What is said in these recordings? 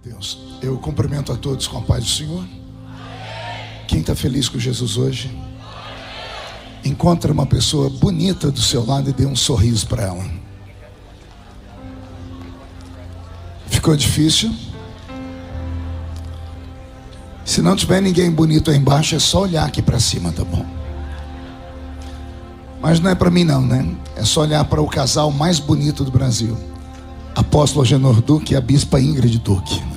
Deus, eu cumprimento a todos com a paz do Senhor. Quem está feliz com Jesus hoje, encontre uma pessoa bonita do seu lado e dê um sorriso para ela. Ficou difícil? Se não tiver ninguém bonito aí embaixo, é só olhar aqui para cima, tá bom? Mas não é para mim não, né? É só olhar para o casal mais bonito do Brasil, Apóstolo Agenor Duque e a Bispa Ingrid Duque.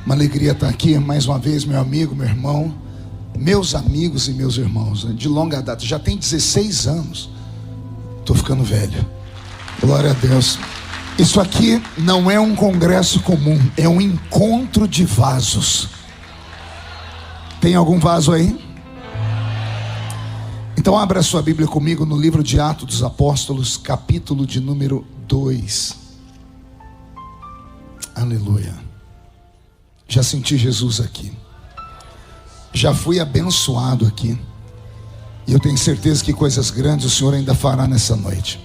Uma alegria estar aqui mais uma vez, meu amigo, meu irmão, meus amigos e meus irmãos, de longa data. Já tem 16 anos. Estou ficando velho. Glória a Deus. Isso aqui não é um congresso comum, é um encontro de vasos. Tem algum vaso aí? Então abra sua Bíblia comigo no livro de Atos dos Apóstolos, capítulo de número 2. Aleluia. Já senti Jesus aqui, já fui abençoado aqui, e eu tenho certeza que coisas grandes o Senhor ainda fará nessa noite.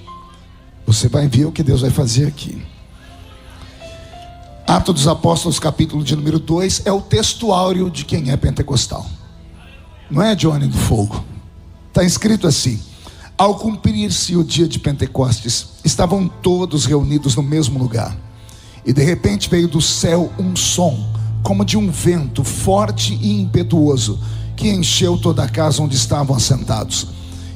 Você vai ver o que Deus vai fazer aqui. Atos dos Apóstolos, capítulo de número 2, é o texto áureo de quem é pentecostal. Não é Johnny do Fogo. Está escrito assim: ao cumprir-se o dia de Pentecostes, estavam todos reunidos no mesmo lugar, e de repente veio do céu um som, como de um vento forte e impetuoso, que encheu toda a casa onde estavam assentados.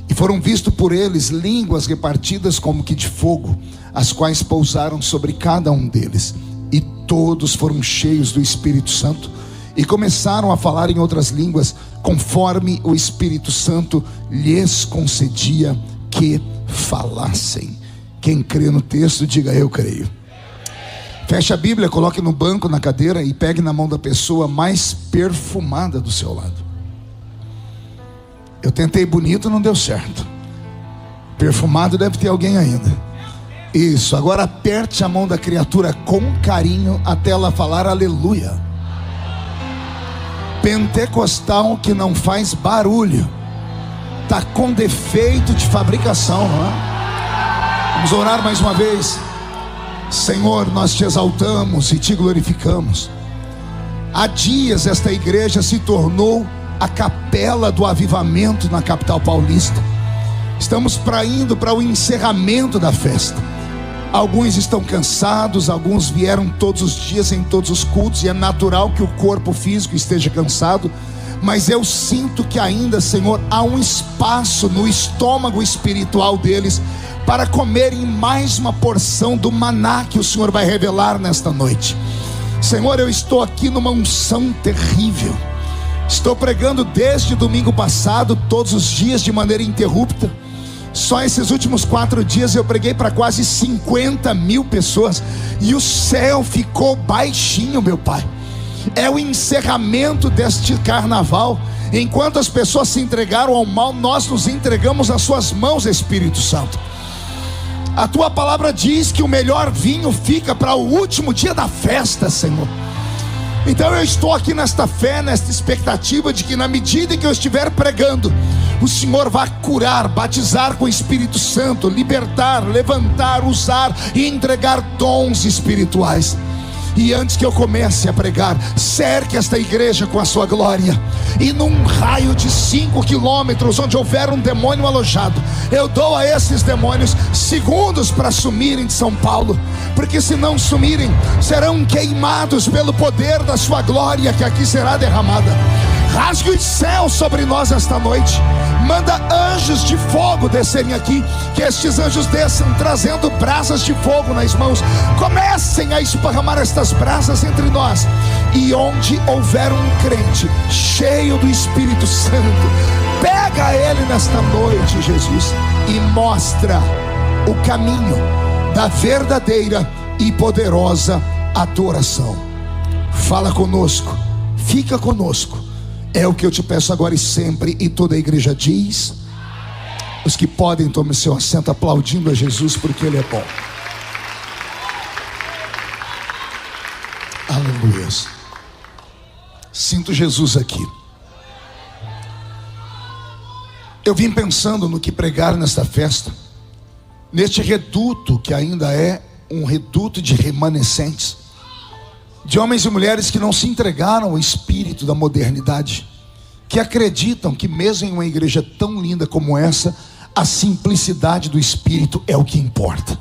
E foram vistos por eles línguas repartidas como que de fogo, as quais pousaram sobre cada um deles. E todos foram cheios do Espírito Santo, e começaram a falar em outras línguas, conforme o Espírito Santo lhes concedia que falassem. Quem crê no texto, diga: eu creio. Feche a Bíblia, coloque no banco, na cadeira, e pegue na mão da pessoa mais perfumada do seu lado. Eu tentei bonito, não deu certo. Perfumado deve ter alguém ainda. Isso, agora aperte a mão da criatura com carinho até ela falar aleluia. Pentecostal que não faz barulho está com defeito de fabricação, não é? Vamos orar mais uma vez. Senhor, nós te exaltamos e te glorificamos. Há dias esta igreja se tornou a capela do avivamento na capital paulista. Estamos indo para o encerramento da festa. Alguns estão cansados, alguns vieram todos os dias em todos os cultos, e é natural que o corpo físico esteja cansado, mas eu sinto que ainda, Senhor, há um espaço no estômago espiritual deles para comerem mais uma porção do maná que o Senhor vai revelar nesta noite. Senhor, eu estou aqui numa unção terrível. Estou pregando desde domingo passado, todos os dias de maneira ininterrupta. Só esses últimos 4 dias eu preguei para quase 50 mil pessoas, e o céu ficou baixinho, meu Pai. É o encerramento deste carnaval. Enquanto as pessoas se entregaram ao mal, nós nos entregamos às suas mãos, Espírito Santo. A tua palavra diz que o melhor vinho fica para o último dia da festa, Senhor. Então eu estou aqui nesta fé, nesta expectativa de que na medida em que eu estiver pregando, o Senhor vai curar, batizar com o Espírito Santo, libertar, levantar, usar e entregar dons espirituais. E antes que eu comece a pregar, cerque esta igreja com a sua glória, e num raio de 5 quilômetros onde houver um demônio alojado, eu dou a esses demônios segundos para sumirem de São Paulo, porque se não sumirem, serão queimados pelo poder da sua glória que aqui será derramada. Rasgue os céus sobre nós esta noite. Manda anjos de fogo descerem aqui, que estes anjos desçam trazendo brasas de fogo nas mãos. Comecem a esparramar estas brasas entre nós, e onde houver um crente cheio do Espírito Santo, pega ele nesta noite, Jesus, e mostra o caminho da verdadeira e poderosa adoração. Fala conosco, fica conosco. É o que eu te peço agora e sempre. E toda a igreja diz: os que podem, tomem seu assento aplaudindo a Jesus, porque Ele é bom. Aleluia. Sinto Jesus aqui. Eu vim pensando no que pregar nesta festa, neste reduto que ainda é um reduto de remanescentes. de homens e mulheres que não se entregaram ao espírito da modernidade, que acreditam que mesmo em uma igreja tão linda como essa, a simplicidade do espírito é o que importa.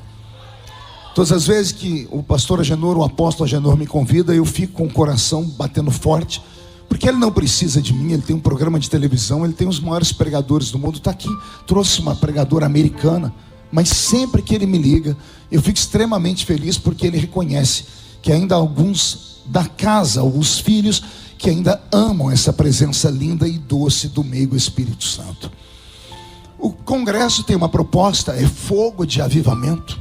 Todas as vezes que o pastor Agenor, o apóstolo Agenor me convida, eu fico com o coração batendo forte, porque ele não precisa de mim. Ele tem um programa de televisão, ele tem os maiores pregadores do mundo, está aqui, trouxe uma pregadora americana, mas sempre que ele me liga, eu fico extremamente feliz, porque ele reconhece que ainda há alguns da casa, alguns filhos, que ainda amam essa presença linda e doce do meio Espírito Santo. O congresso tem uma proposta, é fogo de avivamento.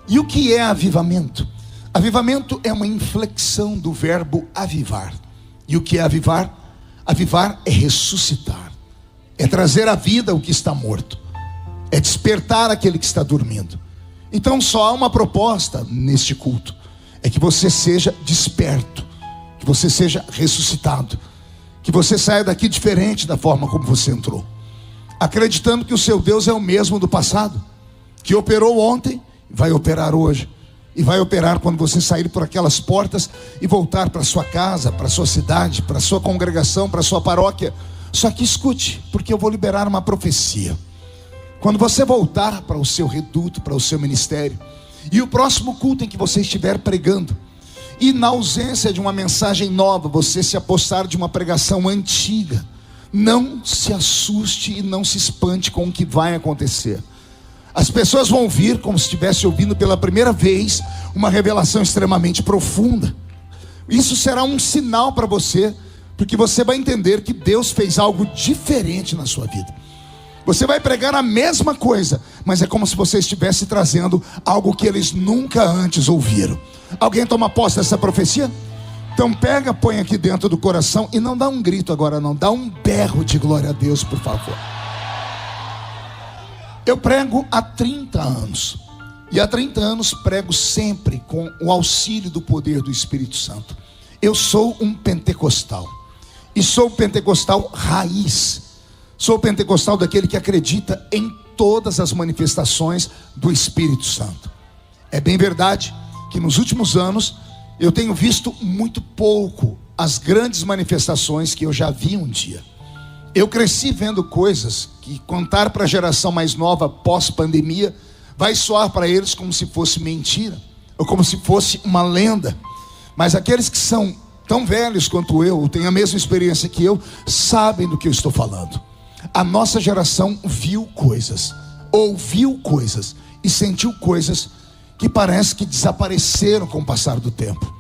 E o que é avivamento? Avivamento é uma inflexão do verbo avivar. E o que é avivar? Avivar é ressuscitar, é trazer à vida o que está morto, é despertar aquele que está dormindo. Então só há uma proposta neste culto: é que você seja desperto, que você seja ressuscitado, que você saia daqui diferente da forma como você entrou, acreditando que o seu Deus é o mesmo do passado, que operou ontem, vai operar hoje, e vai operar quando você sair por aquelas portas e voltar para sua casa, para sua cidade, para sua congregação, para sua paróquia. Só que escute, porque eu vou liberar uma profecia. Quando você voltar para o seu reduto, para o seu ministério, e o próximo culto em que você estiver pregando, e na ausência de uma mensagem nova, você se apossar de uma pregação antiga, não se assuste e não se espante com o que vai acontecer. As pessoas vão vir como se estivesse ouvindo pela primeira vez uma revelação extremamente profunda. Isso será um sinal para você, porque você vai entender que Deus fez algo diferente na sua vida. Você vai pregar a mesma coisa, mas é como se você estivesse trazendo algo que eles nunca antes ouviram. Alguém toma posse dessa profecia? Então pega, põe aqui dentro do coração, e não dá um grito agora não, dá um berro de glória a Deus, por favor. Eu prego há 30 anos, e há 30 anos prego sempre com o auxílio do poder do Espírito Santo. Eu sou um pentecostal, e sou pentecostal raiz. Sou pentecostal daquele que acredita em todas as manifestações do Espírito Santo. É bem verdade que nos últimos anos eu tenho visto muito pouco as grandes manifestações que eu já vi um dia. Eu cresci vendo coisas que contar para a geração mais nova pós-pandemia vai soar para eles como se fosse mentira, ou como se fosse uma lenda. Mas aqueles que são tão velhos quanto eu, têm a mesma experiência que eu, sabem do que eu estou falando. A nossa geração viu coisas, ouviu coisas e sentiu coisas que parece que desapareceram com o passar do tempo.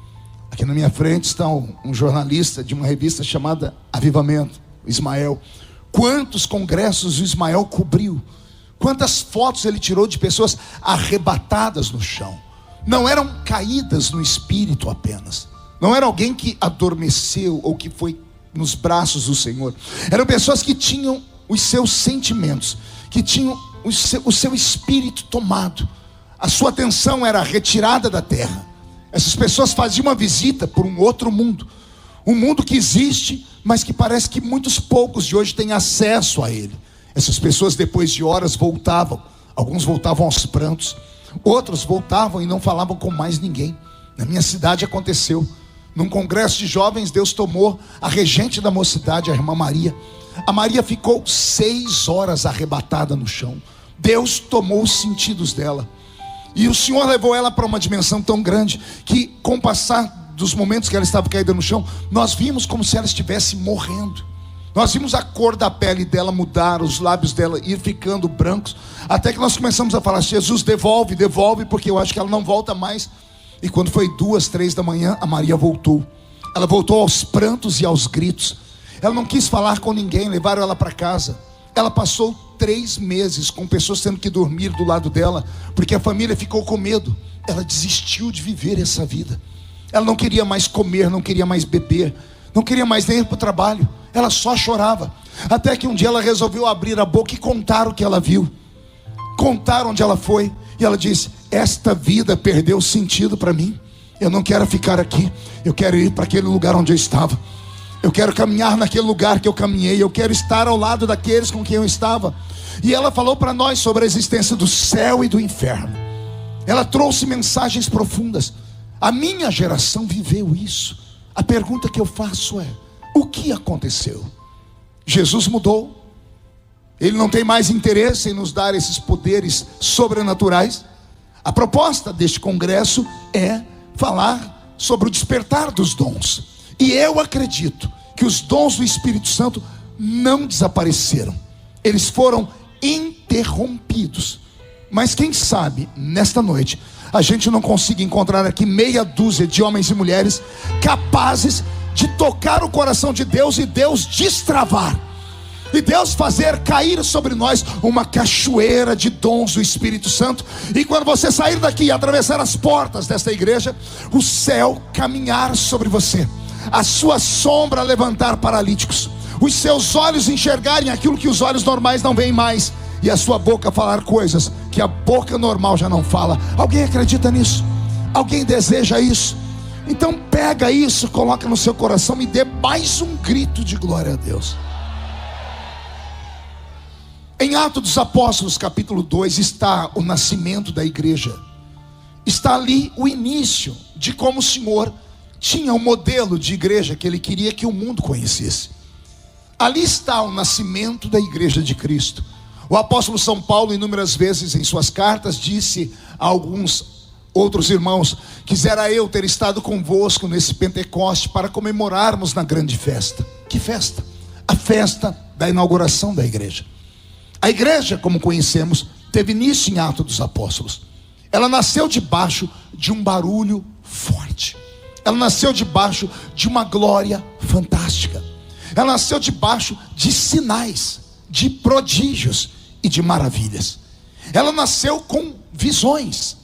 Aqui na minha frente está um jornalista de uma revista chamada Avivamento, Ismael. Quantos congressos o Ismael cobriu, quantas fotos ele tirou de pessoas arrebatadas no chão. Não eram caídas no espírito apenas, não era alguém que adormeceu ou que foi nos braços do Senhor. Eram pessoas que tinham os seus sentimentos, que tinham o seu espírito tomado. A sua atenção era retirada da terra. Essas pessoas faziam uma visita por um outro mundo, um mundo que existe, mas que parece que muitos poucos de hoje têm acesso a ele. Essas pessoas, depois de horas, voltavam. Alguns voltavam aos prantos, outros voltavam e não falavam com mais ninguém. Na minha cidade aconteceu. Num congresso de jovens, Deus tomou a regente da mocidade, a irmã Maria. A Maria ficou 6 horas arrebatada no chão. Deus tomou os sentidos dela, e o Senhor levou ela para uma dimensão tão grande que, com o passar dos momentos que ela estava caída no chão, nós vimos como se ela estivesse morrendo. Nós vimos a cor da pele dela mudar, os lábios dela ir ficando brancos, até que nós começamos a falar: Jesus, devolve, devolve, porque eu acho que ela não volta mais. E quando foi 2, 3 da manhã, a Maria voltou. Ela voltou aos prantos e aos gritos. Ela não quis falar com ninguém, levaram ela para casa. Ela passou 3 meses com pessoas tendo que dormir do lado dela, porque a família ficou com medo. Ela desistiu de viver essa vida. Ela não queria mais comer, não queria mais beber, não queria mais nem ir para o trabalho. Ela só chorava. Até que um dia ela resolveu abrir a boca e contar o que ela viu, contar onde ela foi. E ela disse: esta vida perdeu sentido para mim. Eu não quero ficar aqui, eu quero ir para aquele lugar onde eu estava. Eu quero caminhar naquele lugar que eu caminhei. Eu quero estar ao lado daqueles com quem eu estava. E ela falou para nós sobre a existência do céu e do inferno. Ela trouxe mensagens profundas. A minha geração viveu isso. A pergunta que eu faço é: o que aconteceu? Jesus mudou. Ele não tem mais interesse em nos dar esses poderes sobrenaturais. A proposta deste congresso é falar sobre o despertar dos dons. E eu acredito que os dons do Espírito Santo não desapareceram. Eles foram interrompidos. Mas quem sabe, nesta noite, a gente não consiga encontrar aqui meia dúzia de homens e mulheres capazes de tocar o coração de Deus e Deus destravar. E Deus fazer cair sobre nós uma cachoeira de dons do Espírito Santo. E quando você sair daqui e atravessar as portas desta igreja, o céu caminhar sobre você, a sua sombra levantar paralíticos, os seus olhos enxergarem aquilo que os olhos normais não veem mais, e a sua boca falar coisas que a boca normal já não fala. Alguém acredita nisso? Alguém deseja isso? Então pega isso, coloca no seu coração e dê mais um grito de glória a Deus. Em Atos dos Apóstolos capítulo 2 está o nascimento da igreja. Está ali o início de como o Senhor tinha um modelo de igreja que Ele queria que o mundo conhecesse. Ali está o nascimento da igreja de Cristo. O apóstolo São Paulo, inúmeras vezes em suas cartas, disse a alguns outros irmãos: quisera eu ter estado convosco nesse Pentecoste para comemorarmos na grande festa. Que festa? A festa da inauguração da igreja. A igreja, como conhecemos, teve início em Atos dos Apóstolos. Ela nasceu debaixo de um barulho forte. Ela nasceu debaixo de uma glória fantástica. Ela nasceu debaixo de sinais, de prodígios e de maravilhas. Ela nasceu com visões.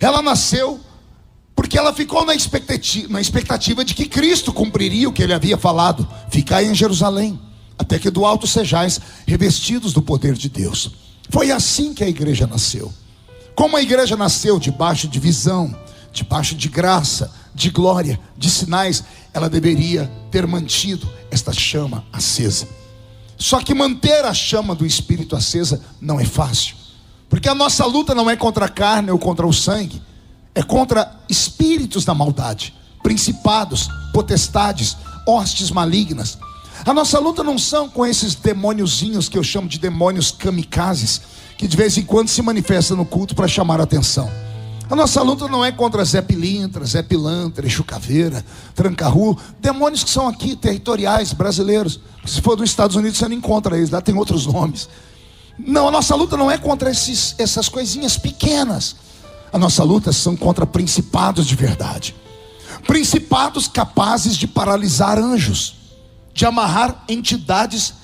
Ela nasceu porque ela ficou na expectativa de que Cristo cumpriria o que Ele havia falado: ficai em Jerusalém, até que do alto sejais revestidos do poder de Deus. Foi assim que a igreja nasceu. Como a igreja nasceu debaixo de visão, debaixo de graça, de glória, de sinais, ela deveria ter mantido esta chama acesa. Só que manter a chama do Espírito acesa não é fácil, porque a nossa luta não é contra a carne ou contra o sangue, é contra espíritos da maldade, principados, potestades, hostes malignas. A nossa luta não são com esses demôniozinhos que eu chamo de demônios kamikazes, que de vez em quando se manifestam no culto para chamar a atenção. A nossa luta não é contra Zé Pilintra, Zé Pilantra, Exu Caveira, Tranca-Rua, demônios que são aqui territoriais, brasileiros. Se for dos Estados Unidos você não encontra eles, lá tem outros nomes. Não, a nossa luta não é contra essas coisinhas pequenas. A nossa luta são contra principados de verdade. Principados capazes de paralisar anjos, de amarrar entidades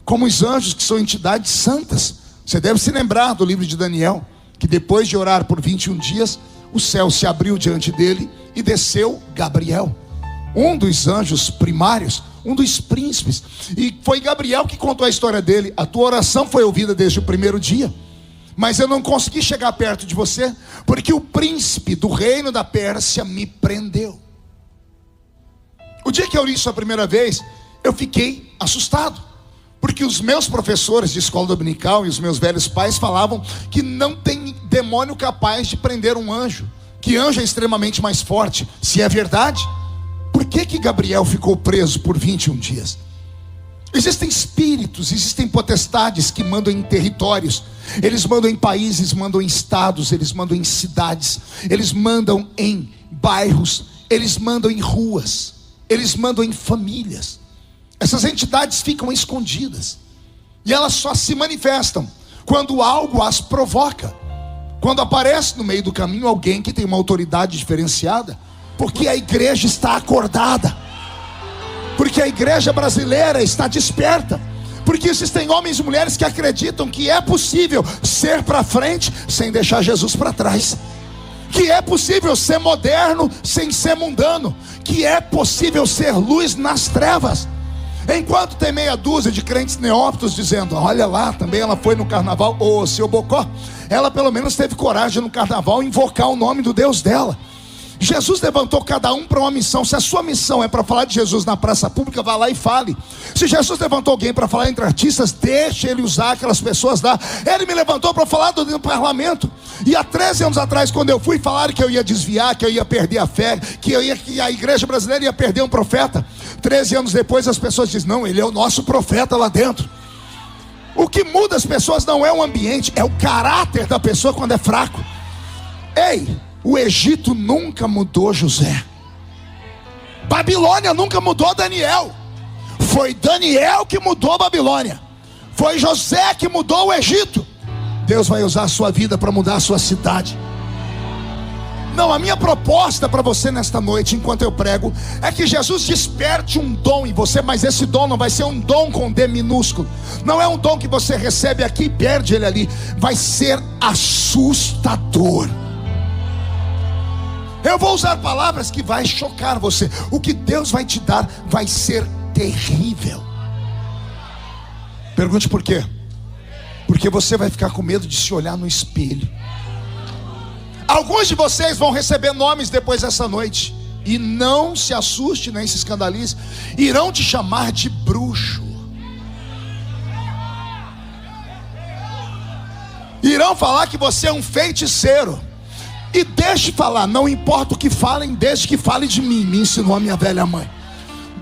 como os anjos, que são entidades santas. Você deve se lembrar do livro de Daniel, que depois de orar por 21 dias, o céu se abriu diante dele e desceu Gabriel, um dos anjos primários, um dos príncipes. E foi Gabriel que contou a história dele: a tua oração foi ouvida desde o primeiro dia, mas eu não consegui chegar perto de você, porque o príncipe do reino da Pérsia me prendeu. O dia que eu li isso a primeira vez, eu fiquei assustado, porque os meus professores de escola dominical e os meus velhos pais falavam que não tem demônio capaz de prender um anjo, que anjo é extremamente mais forte. Se é verdade, por que Gabriel ficou preso por 21 dias? Existem espíritos, existem potestades que mandam em territórios. Eles mandam em países, mandam em estados, eles mandam em cidades, eles mandam em bairros, eles mandam em ruas, eles mandam em famílias. Essas entidades ficam escondidas, e elas só se manifestam quando algo as provoca, quando aparece no meio do caminho alguém que tem uma autoridade diferenciada, porque a igreja está acordada, porque a igreja brasileira está desperta, porque existem homens e mulheres que acreditam que é possível ser para frente sem deixar Jesus para trás, que é possível ser moderno sem ser mundano, que é possível ser luz nas trevas. Enquanto tem meia dúzia de crentes neófitos dizendo: olha lá, também ela foi no carnaval. Ô, seu Bocó, ela pelo menos teve coragem no carnaval invocar o nome do Deus dela. Jesus levantou cada um para uma missão. Se a sua missão é para falar de Jesus na praça pública, vá lá e fale. Se Jesus levantou alguém para falar entre artistas, deixe ele usar aquelas pessoas lá. Ele me levantou para falar do parlamento. E há 13 anos atrás, quando eu fui falar que eu ia desviar, que eu ia perder a fé, que a igreja brasileira ia perder um profeta, 13 anos depois as pessoas dizem: não, ele é o nosso profeta lá dentro. O que muda as pessoas não é o ambiente, é o caráter da pessoa quando é fraco. Ei, o Egito nunca mudou José. Babilônia nunca mudou Daniel. Foi Daniel que mudou a Babilônia. Foi José que mudou o Egito. Deus vai usar a sua vida para mudar a sua cidade. Não, a minha proposta para você nesta noite, enquanto eu prego, é que Jesus desperte um dom em você. Mas esse dom não vai ser um dom com D minúsculo. Não é um dom que você recebe aqui e perde ele ali. Vai ser assustador. Eu vou usar palavras que vai chocar você. O que Deus vai te dar vai ser terrível. Pergunte por quê? Porque você vai ficar com medo de se olhar no espelho. Alguns de vocês vão receber nomes depois dessa noite. E não se assuste nem se escandalize. Irão te chamar de bruxo. Irão falar que você é um feiticeiro. E deixe falar, não importa o que falem, desde que fale de mim. Me ensinou a minha velha mãe.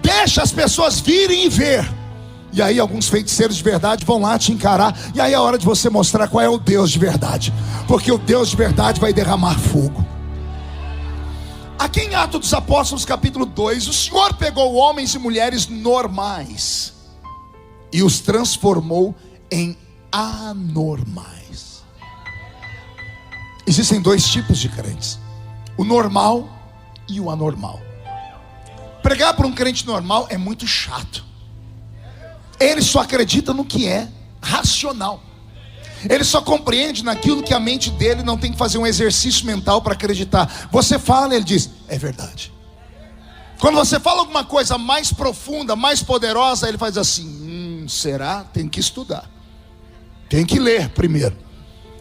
Deixa as pessoas virem e ver. E aí alguns feiticeiros de verdade vão lá te encarar. E aí é a hora de você mostrar qual é o Deus de verdade. Porque o Deus de verdade vai derramar fogo. Aqui em Atos dos Apóstolos capítulo 2, o Senhor pegou homens e mulheres normais e os transformou em anormais. Existem dois tipos de crentes: o normal e o anormal. Pregar para um crente normal é muito chato. Ele só acredita no que é racional. Ele só compreende naquilo que a mente dele não tem que fazer um exercício mental para acreditar. Você fala, ele diz: é verdade. Quando você fala alguma coisa mais profunda, mais poderosa, ele faz assim: será? Tem que estudar, tem que ler primeiro.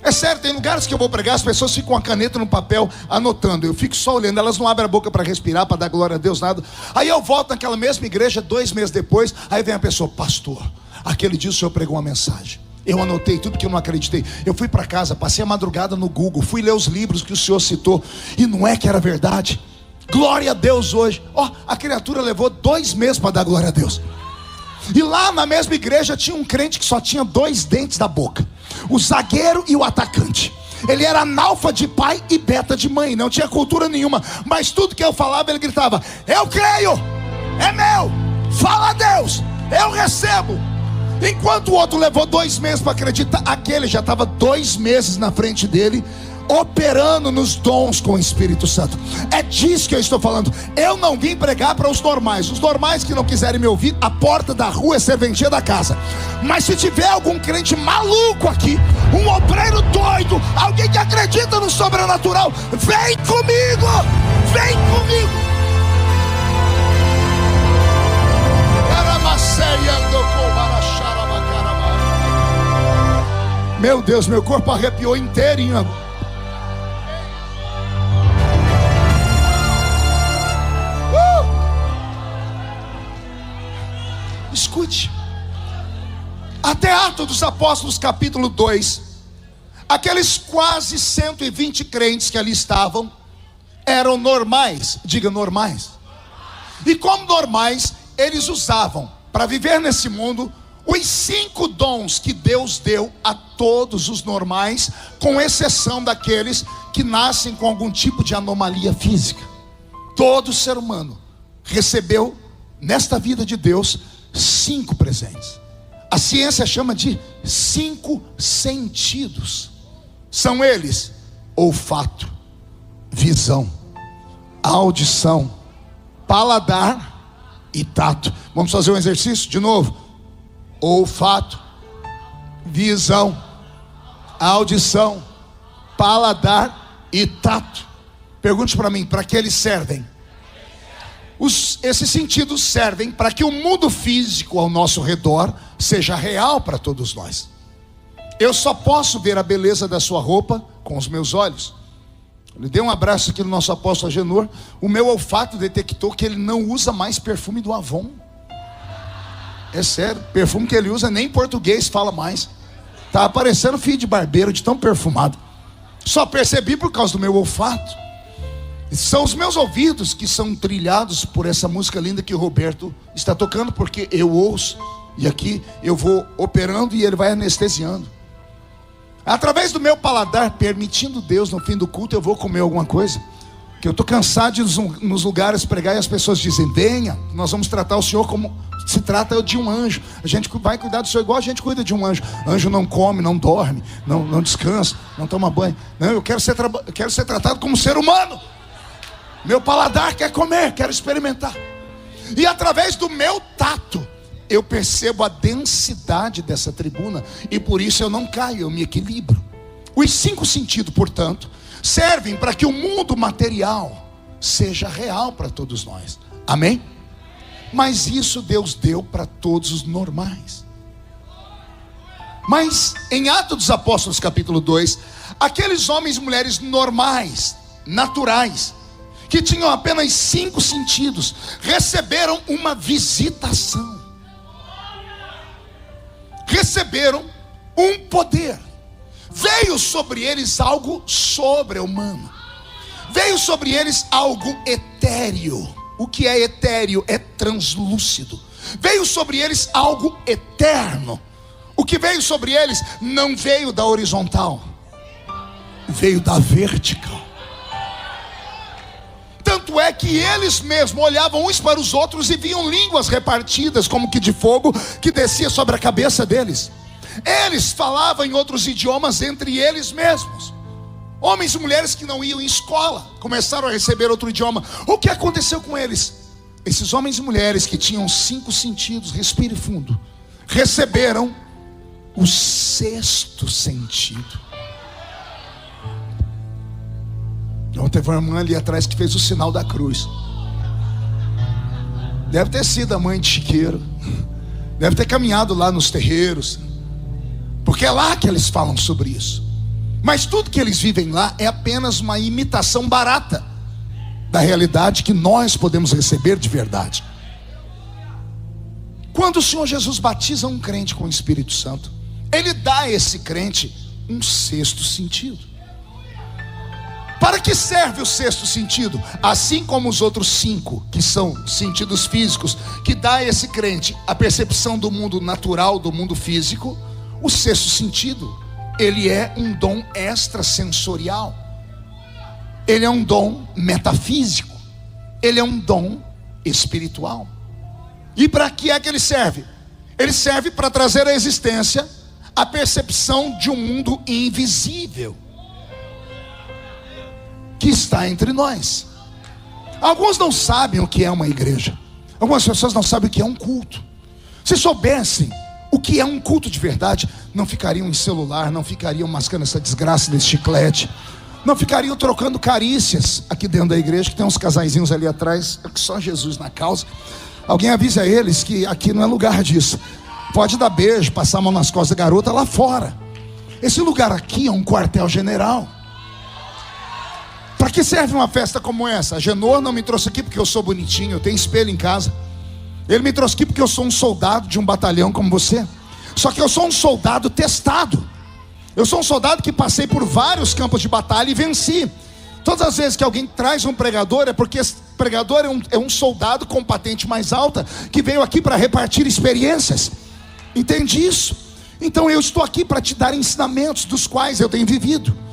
É sério, tem lugares que eu vou pregar, as pessoas ficam com a caneta no papel anotando. Eu fico só olhando, elas não abrem a boca para respirar, para dar glória a Deus, nada. Aí eu volto naquela mesma igreja 2 meses depois. Aí vem a pessoa: pastor, aquele dia o senhor pregou uma mensagem. Eu anotei tudo que eu não acreditei. Eu fui para casa, passei a madrugada no Google, fui ler os livros que o senhor citou, e não é que era verdade. Glória a Deus hoje. A criatura levou 2 meses para dar glória a Deus. E lá na mesma igreja tinha um crente que só tinha 2 dentes da boca: o zagueiro e o atacante. Ele era analfa de pai e beta de mãe, não tinha cultura nenhuma. Mas tudo que eu falava ele gritava: eu creio, é meu, fala a Deus, eu recebo. Enquanto o outro levou 2 meses para acreditar, aquele já estava 2 meses na frente dele, operando nos dons com o Espírito Santo. É disso que eu estou falando. Eu não vim pregar para os normais. Os normais que não quiserem me ouvir, a porta da rua é serventia da casa. Mas se tiver algum crente maluco aqui, um obreiro doido, alguém que acredita no sobrenatural, vem comigo, vem comigo. Meu Deus, meu corpo arrepiou inteirinho. Escute. Até Atos dos Apóstolos capítulo 2, aqueles quase 120 crentes que ali estavam eram normais. Diga normais. E como normais, eles usavam para viver nesse mundo os 5 dons que Deus deu a todos os normais, com exceção daqueles que nascem com algum tipo de anomalia física. Todo ser humano recebeu nesta vida de Deus 5 presentes. A ciência chama de 5 sentidos. São eles: olfato, visão, audição, paladar e tato. Vamos fazer um exercício de novo: olfato, visão, audição, paladar e tato. Pergunte para mim: para que eles servem? Esses sentidos servem para que o mundo físico ao nosso redor seja real para todos nós. Eu só posso ver a beleza da sua roupa com os meus olhos. Ele deu um abraço aqui no nosso apóstolo Agenor. O meu olfato detectou que ele não usa mais perfume do Avon. É sério, perfume que ele usa nem português fala mais. Tá aparecendo filho de barbeiro de tão perfumado. Só percebi por causa do meu olfato. São os meus ouvidos que são trilhados por essa música linda que o Roberto está tocando, porque eu ouço e aqui eu vou operando e ele vai anestesiando. Através do meu paladar, permitindo Deus, no fim do culto eu vou comer alguma coisa. Que eu estou cansado de nos lugares pregar e as pessoas dizem: venha, nós vamos tratar o senhor como se trata de um anjo. A gente vai cuidar do senhor igual a gente cuida de um anjo. Anjo não come, não dorme, não descansa, não toma banho. Não, eu quero ser tratado como ser humano. Meu paladar quer comer, quero experimentar. E através do meu tato eu percebo a densidade dessa tribuna, e por isso eu não caio, eu me equilibro. Os 5 sentidos, portanto, servem para que o mundo material seja real para todos nós. Amém? Mas isso Deus deu para todos os normais. Mas em Atos dos Apóstolos capítulo 2, aqueles homens e mulheres normais, naturais, que tinham apenas 5 sentidos, receberam uma visitação. Receberam um poder. Veio sobre eles algo sobre-humano. Veio sobre eles algo etéreo. O que é etéreo? É translúcido. Veio sobre eles algo eterno. O que veio sobre eles não veio da horizontal, veio da vertical. Tanto é que eles mesmos olhavam uns para os outros e viam línguas repartidas como que de fogo, que descia sobre a cabeça deles. Eles falavam em outros idiomas entre eles mesmos. Homens e mulheres que não iam em escola começaram a receber outro idioma. O que aconteceu com eles? Esses homens e mulheres que tinham 5 sentidos, respire fundo, receberam o 6º sentido. Então, teve uma irmã ali atrás que fez o sinal da cruz. Deve ter sido a mãe de Chiqueiro. Deve ter caminhado lá nos terreiros, porque é lá que eles falam sobre isso. Mas tudo que eles vivem lá é apenas uma imitação barata da realidade que nós podemos receber de verdade. Quando o Senhor Jesus batiza um crente com o Espírito Santo, Ele dá a esse crente um 6º sentido. Para que serve o 6º sentido? Assim como os outros 5, que são sentidos físicos, que dá a esse crente a percepção do mundo natural, do mundo físico, o 6º sentido, ele é um dom extrasensorial. Ele é um dom metafísico. Ele é um dom espiritual. E para que é que ele serve? Ele serve para trazer à existência a percepção de um mundo invisível que está entre nós. Alguns não sabem o que é uma igreja. Algumas pessoas não sabem o que é um culto. Se soubessem o que é um culto de verdade, não ficariam em celular, não ficariam mascando essa desgraça desse chiclete, não ficariam trocando carícias aqui dentro da igreja, que tem uns casaizinhos ali atrás, que só Jesus na causa. Alguém avisa a eles que aqui não é lugar disso. Pode dar beijo, passar a mão nas costas da garota lá fora. Esse lugar aqui é um quartel-general. Para que serve uma festa como essa? A Genor não me trouxe aqui porque eu sou bonitinho, eu tenho espelho em casa. Ele me trouxe aqui porque eu sou um soldado de um batalhão como você. Só que eu sou um soldado testado. Eu sou um soldado que passei por vários campos de batalha e venci. Todas as vezes que alguém traz um pregador, é porque esse pregador é um soldado com patente mais alta, que veio aqui para repartir experiências. Entende isso? Então eu estou aqui para te dar ensinamentos dos quais eu tenho vivido.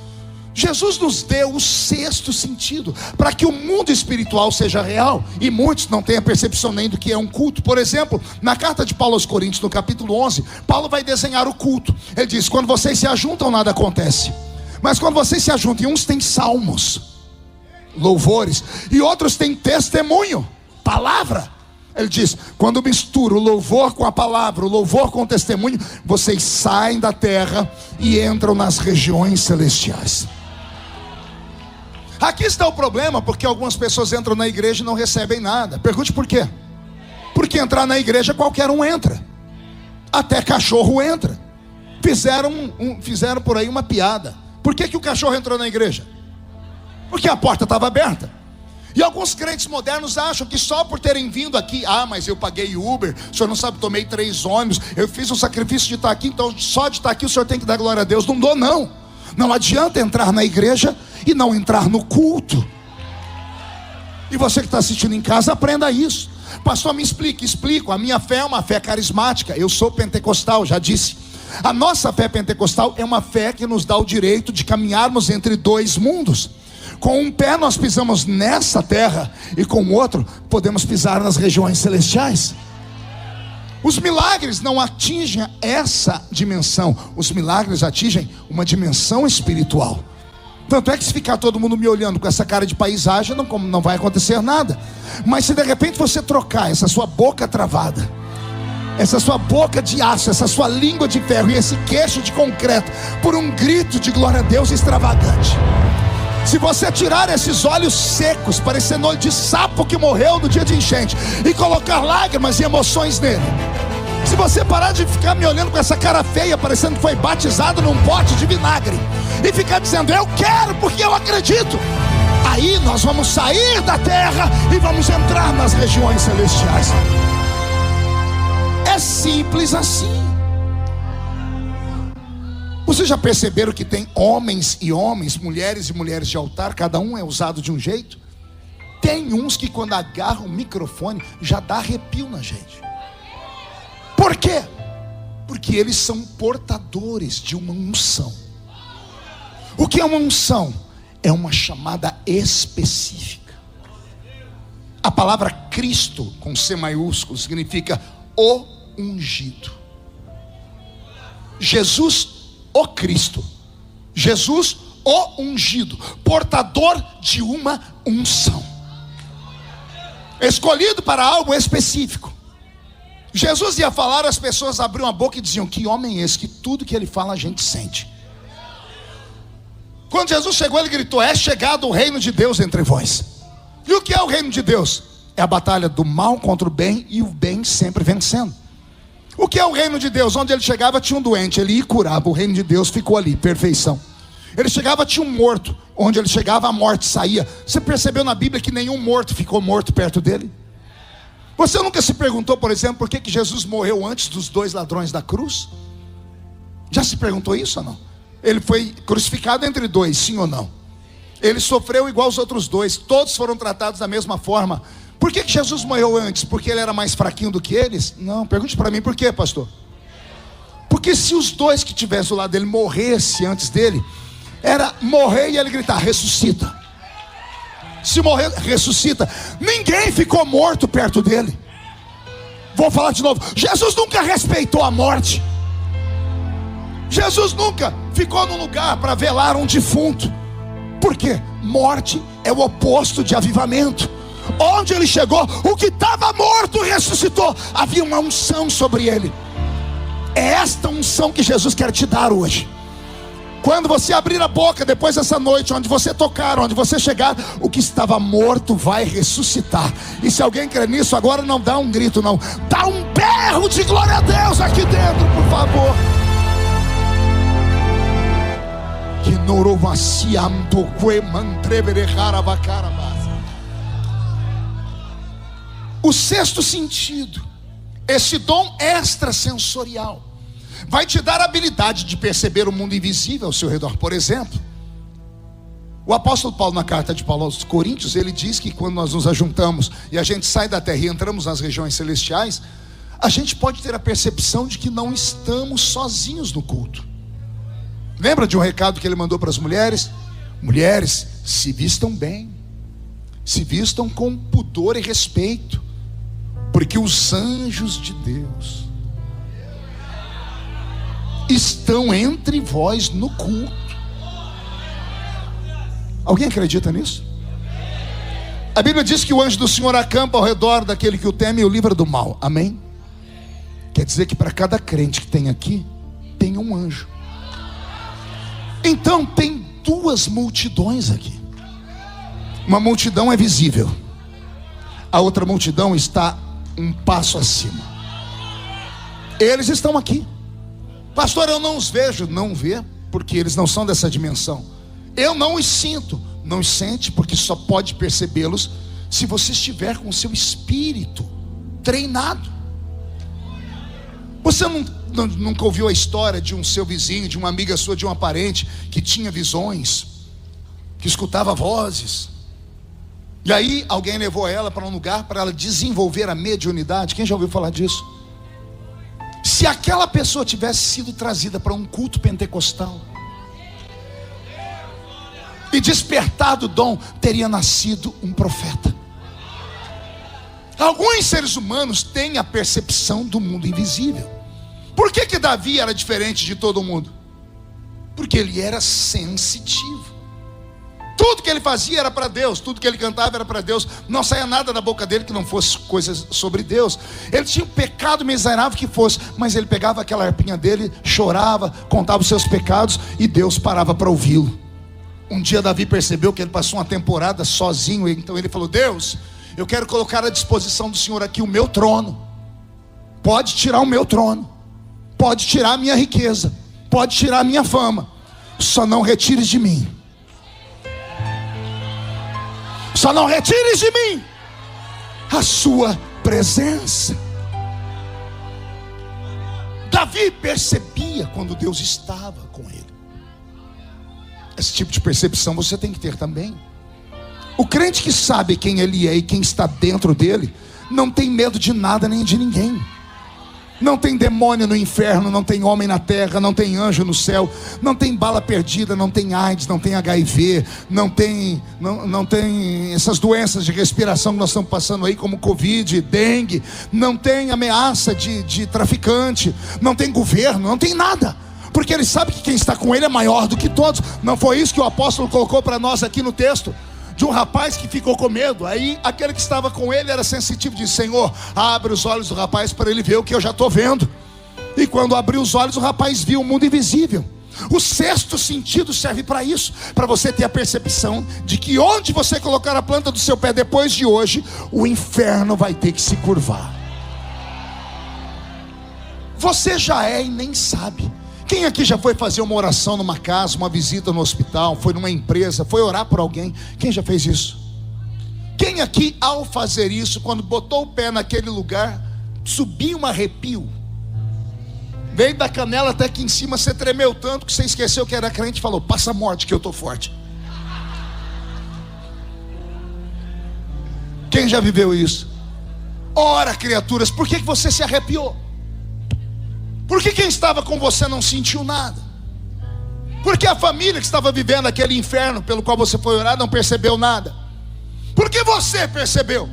Jesus nos deu o 6º sentido para que o mundo espiritual seja real, e muitos não têm a percepção nem do que é um culto. Por exemplo, na carta de Paulo aos Coríntios, no capítulo 11, Paulo vai desenhar o culto. Ele diz: quando vocês se ajuntam, nada acontece. Mas quando vocês se ajuntam, uns têm salmos, louvores, e outros têm testemunho, palavra. Ele diz: quando mistura o louvor com a palavra, o louvor com o testemunho, vocês saem da terra e entram nas regiões celestiais. Aqui está o problema, porque algumas pessoas entram na igreja e não recebem nada. Pergunte por quê? Porque entrar na igreja qualquer um entra, até cachorro entra. Fizeram por aí uma piada. Por que o cachorro entrou na igreja? porque a porta estava aberta. E alguns crentes modernos acham que só por terem vindo aqui, mas eu paguei Uber, o senhor não sabe, tomei 3 ônibus, eu fiz um sacrifício de estar aqui, então só de estar aqui o senhor tem que dar glória a Deus. Não dou não. Não adianta entrar na igreja e não entrar no culto. E você que está assistindo em casa, aprenda isso. Pastor, me explique. Explico. A minha fé é uma fé carismática. Eu sou pentecostal, já disse. A nossa fé pentecostal é uma fé que nos dá o direito de caminharmos entre 2 mundos. Com um pé nós pisamos nessa terra, e com o outro podemos pisar nas regiões celestiais. Os milagres não atingem essa dimensão. Os milagres atingem uma dimensão espiritual. Tanto é que se ficar todo mundo me olhando com essa cara de paisagem, não vai acontecer nada. Mas se de repente você trocar essa sua boca travada, essa sua boca de aço, essa sua língua de ferro e esse queixo de concreto por um grito de glória a Deus extravagante, se você tirar esses olhos secos, parecendo olho de sapo que morreu no dia de enchente, e colocar lágrimas e emoções nele, se você parar de ficar me olhando com essa cara feia, parecendo que foi batizado num pote de vinagre, e ficar dizendo, eu quero porque eu acredito, aí nós vamos sair da terra e vamos entrar nas regiões celestiais. É simples assim. Vocês já perceberam que tem homens e homens, mulheres e mulheres de altar, cada um é usado de um jeito? Tem uns que quando agarram o microfone já dá arrepio na gente. Por quê? Porque eles são portadores de uma unção. O que é uma unção? É uma chamada específica. A palavra Cristo, com C maiúsculo, significa o ungido. Jesus, o Cristo. Jesus, o ungido, portador de uma unção, escolhido para algo específico. Jesus ia falar, as pessoas abriam a boca e diziam, que homem é esse, que tudo que ele fala a gente sente. Quando Jesus chegou, ele gritou, é chegado o reino de Deus entre vós. E o que é o reino de Deus? É a batalha do mal contra o bem, e o bem sempre vencendo. O que é o reino de Deus? Onde ele chegava tinha um doente, ele ia e curava. O reino de Deus ficou ali, perfeição. Ele chegava, tinha um morto. Onde ele chegava, a morte saía. Você percebeu na Bíblia que nenhum morto ficou morto perto dele? Você nunca se perguntou, por exemplo, por que Jesus morreu antes dos 2 ladrões da cruz? Já se perguntou isso ou não? Ele foi crucificado entre 2, sim ou não? Ele sofreu igual os outros 2, todos foram tratados da mesma forma. Por que Jesus morreu antes? Porque ele era mais fraquinho do que eles? Não, pergunte para mim, por quê, pastor? Porque se os 2 que tivessem do lado dele morressem antes dele, era morrer e ele gritar, ressuscita. Se morrer, ressuscita. Ninguém ficou morto perto dele. Vou falar de novo, Jesus nunca respeitou a morte. Jesus nunca ficou num lugar para velar um defunto. Por quê? Morte é o oposto de avivamento. Onde ele chegou, o que estava morto ressuscitou. Havia uma unção sobre ele. É esta unção que Jesus quer te dar hoje. Quando você abrir a boca depois dessa noite, onde você tocar, onde você chegar, o que estava morto vai ressuscitar. E se alguém crê nisso, agora não dá um grito não, dá um berro de glória a Deus aqui dentro, por favor. Que o sexto sentido, esse dom extrasensorial, vai te dar a habilidade de perceber o mundo invisível ao seu redor. Por exemplo, o apóstolo Paulo, na carta de Paulo aos Coríntios, ele diz que quando nós nos ajuntamos e a gente sai da terra e entramos nas regiões celestiais, a gente pode ter a percepção de que não estamos sozinhos no culto. Lembra de um recado que ele mandou para as mulheres? Mulheres, se vistam bem, se vistam com pudor e respeito, porque os anjos de Deus estão entre vós no culto. Alguém acredita nisso? A Bíblia diz que o anjo do Senhor acampa ao redor daquele que o teme e o livra do mal. Amém? Quer dizer que para cada crente que tem aqui, tem um anjo. Então tem 2 multidões aqui. Uma multidão é visível, a outra multidão está um passo acima. Eles estão aqui. Pastor, eu não os vejo. Não vê, porque eles não são dessa dimensão. Eu não os sinto, não os sente, porque só pode percebê-los se você estiver com o seu espírito treinado. Você nunca ouviu a história de um seu vizinho, de uma amiga sua, de uma parente que tinha visões, que escutava vozes, e aí alguém levou ela para um lugar para ela desenvolver a mediunidade? Quem já ouviu falar disso? Se aquela pessoa tivesse sido trazida para um culto pentecostal e despertado o dom, teria nascido um profeta. Alguns seres humanos têm a percepção do mundo invisível. Por que Davi era diferente de todo mundo? Porque ele era sensitivo. Tudo que ele fazia era para Deus, tudo que ele cantava era para Deus. Não saía nada da boca dele que não fosse coisas sobre Deus. Ele tinha um pecado miserável que fosse, mas ele pegava aquela harpinha dele, chorava, contava os seus pecados, e Deus parava para ouvi-lo. Um dia Davi percebeu que ele passou uma temporada sozinho, então ele falou: Deus, eu quero colocar à disposição do Senhor aqui o meu trono. Pode tirar o meu trono, pode tirar a minha riqueza, pode tirar a minha fama, só não retires de mim. Só não retires de mim a sua presença. Davi percebia quando Deus estava com ele. Esse tipo de percepção você tem que ter também. O crente que sabe quem ele é e quem está dentro dele, não tem medo de nada nem de ninguém. Não tem demônio no inferno, não tem homem na terra, não tem anjo no céu, não tem bala perdida, não tem AIDS, não tem HIV, não tem essas doenças de respiração que nós estamos passando aí, como Covid, dengue, não tem ameaça de traficante, não tem governo, não tem nada, porque ele sabe que quem está com ele é maior do que todos. Não foi isso que o apóstolo colocou para nós aqui no texto? De um rapaz que ficou com medo. Aí aquele que estava com ele era sensitivo, disse: Senhor, abre os olhos do rapaz para ele ver o que eu já estou vendo. E quando abriu os olhos, o rapaz viu o mundo invisível. O sexto sentido serve para isso, para você ter a percepção de que onde você colocar a planta do seu pé depois de hoje, o inferno vai ter que se curvar. Você já é e nem sabe. Quem aqui já foi fazer uma oração numa casa, uma visita no hospital, foi numa empresa, foi orar por alguém? Quem já fez isso? Quem aqui, ao fazer isso, quando botou o pé naquele lugar, subiu um arrepio? Veio da canela até aqui em cima, você tremeu tanto que você esqueceu que era crente e falou: passa a morte que eu estou forte. Quem já viveu isso? Ora, criaturas, por que você se arrepiou? Por que quem estava com você não sentiu nada? Por que a família que estava vivendo aquele inferno pelo qual você foi orar não percebeu nada? Por que você percebeu?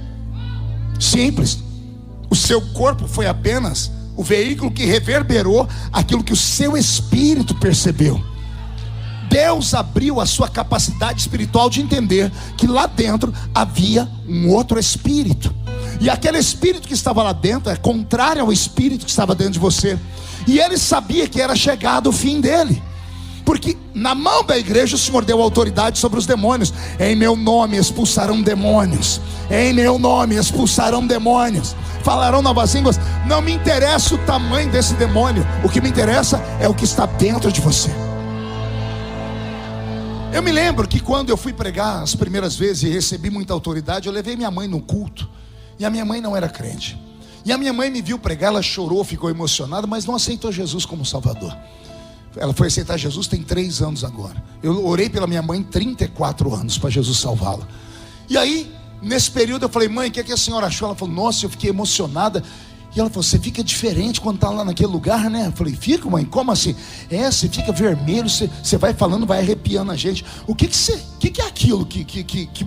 Simples. O seu corpo foi apenas o veículo que reverberou aquilo que o seu espírito percebeu. Deus abriu a sua capacidade espiritual de entender que lá dentro havia um outro espírito. E aquele espírito que estava lá dentro é contrário ao espírito que estava dentro de você. E ele sabia que era chegado o fim dele, porque na mão da igreja o Senhor deu autoridade sobre os demônios. Em meu nome expulsarão demônios. Em meu nome expulsarão demônios. Falarão novas línguas. Não me interessa o tamanho desse demônio. O que me interessa é o que está dentro de você. Eu me lembro que quando eu fui pregar as primeiras vezes e recebi muita autoridade, eu levei minha mãe no culto. E a minha mãe não era crente. E a minha mãe me viu pregar, ela chorou, ficou emocionada, mas não aceitou Jesus como Salvador. Ela foi aceitar Jesus tem 3 anos agora. Eu orei pela minha mãe 34 anos para Jesus salvá-la. E aí, nesse período eu falei: mãe, o que a senhora achou? Ela falou: nossa, eu fiquei emocionada. E ela falou: você fica diferente quando está lá naquele lugar, né? Eu falei: fica, mãe, como assim? Você fica vermelho, você vai falando, vai arrepiando a gente. O que é aquilo?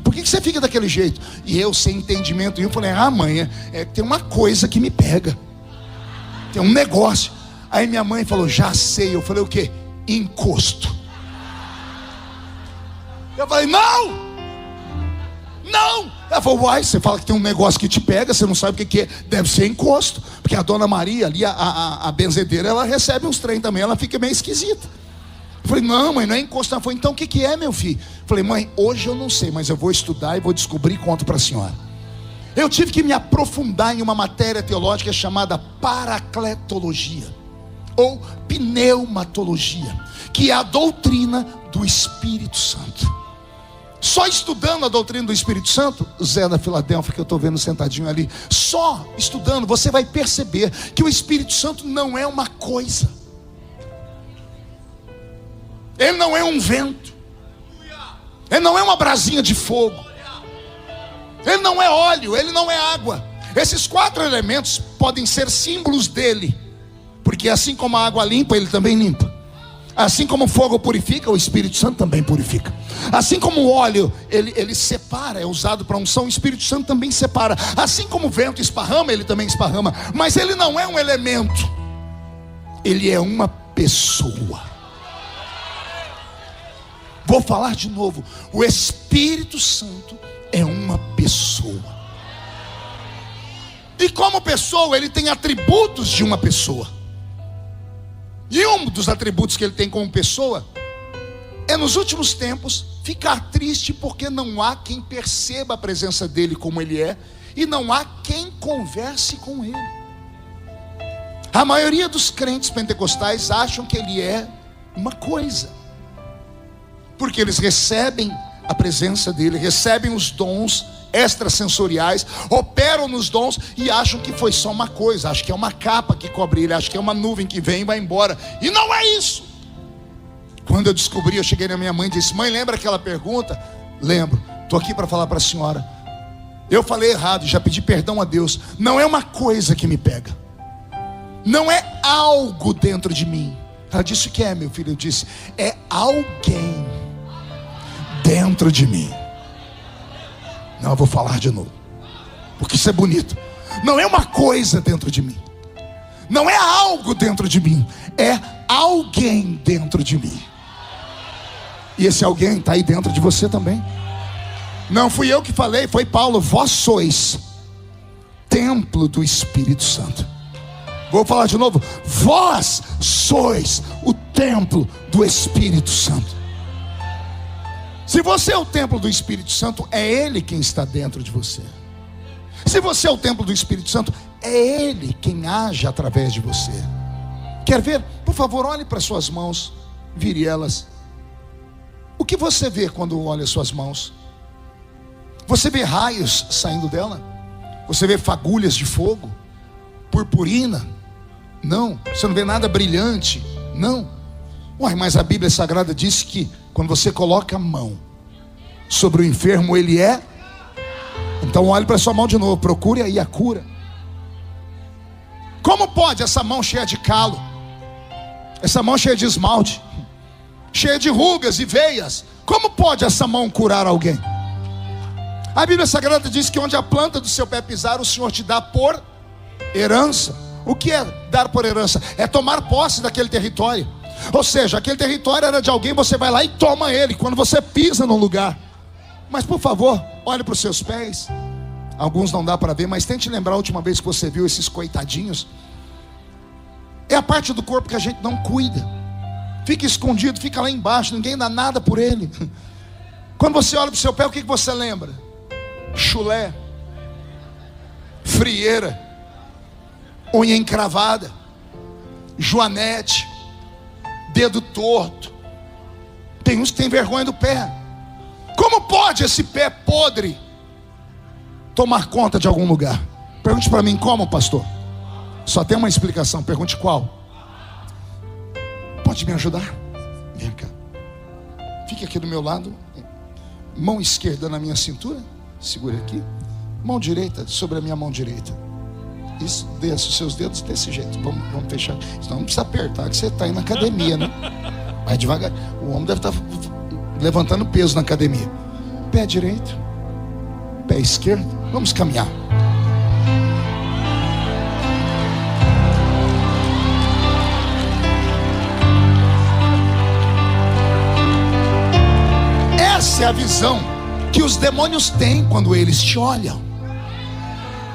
Por que você fica daquele jeito? E eu, sem entendimento, eu falei: mãe, tem uma coisa que me pega. Tem um negócio. Aí minha mãe falou: já sei. Eu falei: o quê? Encosto. Eu falei: não! Ela falou: uai, você fala que tem um negócio que te pega, você não sabe o que é. Deve ser encosto. Porque a dona Maria ali, a benzedeira, ela recebe uns trem também, ela fica meio esquisita. Eu falei: não, mãe, não é encosto. Ela falou: então o que é, meu filho? Eu falei: mãe, hoje eu não sei, mas eu vou estudar e vou descobrir e conto para a senhora. Eu tive que me aprofundar em uma matéria teológica chamada paracletologia, ou pneumatologia, que é a doutrina do Espírito Santo. Só estudando a doutrina do Espírito Santo, Zé da Filadélfia, que eu estou vendo sentadinho ali, só estudando, você vai perceber que o Espírito Santo não é uma coisa. Ele não é um vento. Ele não é uma brasinha de fogo. Ele não é óleo, ele não é água. Esses 4 elementos podem ser símbolos dele, porque assim como a água limpa, ele também limpa. Assim como o fogo purifica, o Espírito Santo também purifica. Assim como o óleo, ele separa, é usado para unção, o Espírito Santo também separa. Assim como o vento esparrama, ele também esparrama. Mas ele não é um elemento, ele é uma pessoa. Vou falar de novo. O Espírito Santo é uma pessoa. E como pessoa, ele tem atributos de uma pessoa. E um dos atributos que ele tem como pessoa é, nos últimos tempos, ficar triste porque não há quem perceba a presença dele como ele é, e não há quem converse com ele. A maioria dos crentes pentecostais acham que ele é uma coisa, porque eles recebem a presença dele, recebem os dons extrasensoriais, operam nos dons e acham que foi só uma coisa, acham que é uma capa que cobre ele, acham que é uma nuvem que vem e vai embora, e não é isso. Quando eu descobri, eu cheguei na minha mãe e disse: mãe, lembra aquela pergunta? Lembro, estou aqui para falar para a senhora, eu falei errado, já pedi perdão a Deus. Não é uma coisa que me pega, não é algo dentro de mim. Ela disse: o que é, meu filho? Eu disse: é alguém dentro de mim. Não, eu vou falar de novo, porque isso é bonito. Não é uma coisa dentro de mim, não é algo dentro de mim, é alguém dentro de mim. E esse alguém está aí dentro de você também. Não fui eu que falei, foi Paulo. Vós sois templo do Espírito Santo. Vou falar de novo. Vós sois o templo do Espírito Santo. Se você é o templo do Espírito Santo, é Ele quem está dentro de você. Se você é o templo do Espírito Santo, é Ele quem age através de você. Quer ver? Por favor, olhe para suas mãos, vire elas. O que você vê quando olha suas mãos? Você vê raios saindo dela? Você vê fagulhas de fogo? Purpurina? Não. Você não vê nada brilhante? Não. Uai, mas a Bíblia Sagrada diz que quando você coloca a mão sobre o enfermo, ele é. Então olhe para sua mão de novo, procure aí a cura. Como pode essa mão cheia de calo, essa mão cheia de esmalte, cheia de rugas e veias, como pode essa mão curar alguém? A Bíblia Sagrada diz que onde a planta do seu pé pisar, o Senhor te dá por herança. O que é dar por herança? É tomar posse daquele território. Ou seja, aquele território era de alguém, você vai lá e toma ele quando você pisa num lugar. Mas por favor, olhe para os seus pés. Alguns não dá para ver, mas tente lembrar a última vez que você viu esses coitadinhos. É a parte do corpo que a gente não cuida, fica escondido, fica lá embaixo, ninguém dá nada por ele. Quando você olha para o seu pé, o que você lembra? Chulé, frieira, unha encravada, joanete, dedo torto. Tem uns que tem vergonha do pé. Como pode esse pé podre tomar conta de algum lugar? Pergunte para mim como, pastor. Só tem uma explicação, pergunte qual. Pode me ajudar? Vem cá, fique aqui do meu lado. Mão esquerda na minha cintura, segura aqui. Mão direita sobre a minha mão direita. Isso, desce os seus dedos desse jeito. Vamos fechar. Senão não precisa apertar, que você está aí na academia, né? Vai devagar. O homem deve estar levantando peso na academia. Pé direito, pé esquerdo. Vamos caminhar. Essa é a visão que os demônios têm quando eles te olham.